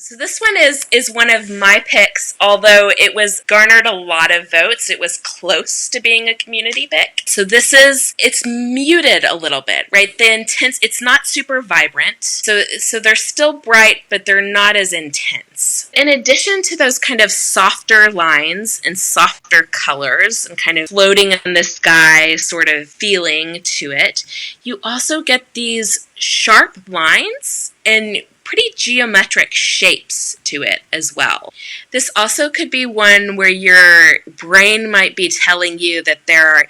So this one is one of my picks, although it was garnered a lot of votes. It was close to being a community pick. So it's muted a little bit, right? It's not super vibrant. So they're still bright, but they're not as intense. In addition to those kind of softer lines and softer colors and kind of floating in the sky sort of feeling to it, you also get these sharp lines and pretty geometric shapes to it as well. This also could be one where your brain might be telling you that they're,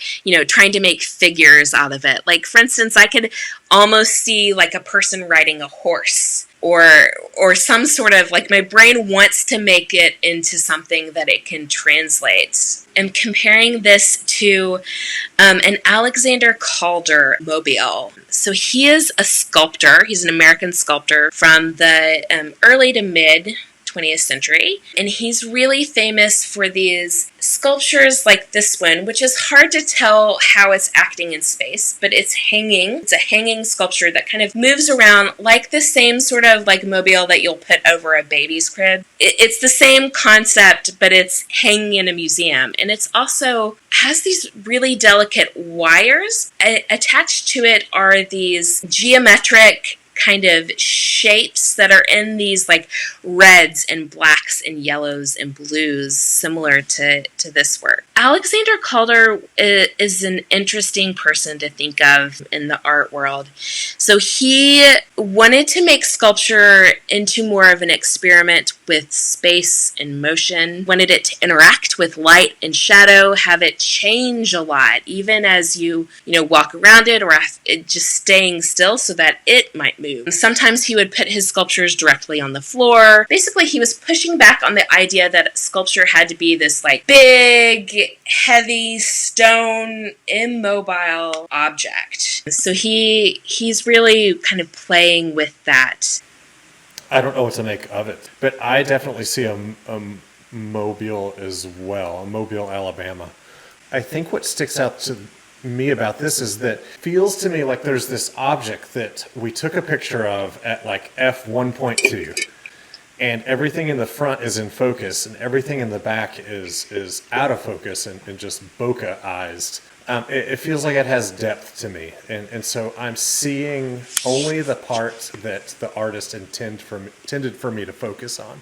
trying to make figures out of it. Like, for instance, I could almost see like a person riding a horse or some sort of, like, my brain wants to make it into something that it can translate. I'm comparing this to an Alexander Calder mobile. So he is a sculptor. He's an American sculptor from the early to mid 20th century. And he's really famous for these sculptures like this one, which is hard to tell how it's acting in space, but it's hanging. It's a hanging sculpture that kind of moves around like the same sort of like mobile that you'll put over a baby's crib. It's the same concept, but it's hanging in a museum. And it's also has these really delicate wires. Attached to it are these geometric kind of shapes that are in these like reds and blacks and yellows and blues, similar to this work. Alexander Calder is an interesting person to think of in the art world. So he wanted to make sculpture into more of an experiment with space and motion, wanted it to interact with light and shadow, have it change a lot, even as you walk around it, or it just staying still so that it might move. And sometimes he would put his sculptures directly on the floor. Basically, he was pushing back on the idea that sculpture had to be this like big, heavy, stone, immobile object. So he's really kind of playing with that. I don't know what to make of it, but I definitely see a Mobile as well, Mobile, Alabama. I think what sticks out to me about this is that it feels to me like there's this object that we took a picture of at like f1.2, and everything in the front is in focus and everything in the back is out of focus and just bokeh-ized. It feels like it has depth to me, and so I'm seeing only the part that the artist intended for me to focus on.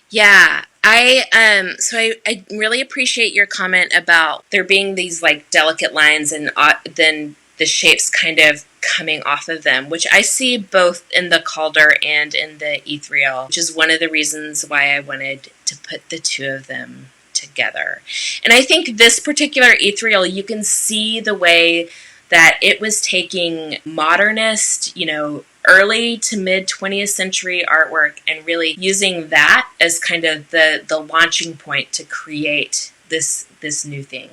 Yeah, I really appreciate your comment about there being these like delicate lines and then the shapes kind of coming off of them, which I see both in the Calder and in the Ethereal, which is one of the reasons why I wanted to put the two of them together. And I think this particular Ethereal, you can see the way that it was taking modernist, early to mid 20th century artwork and really using that as kind of the launching point to create this new thing.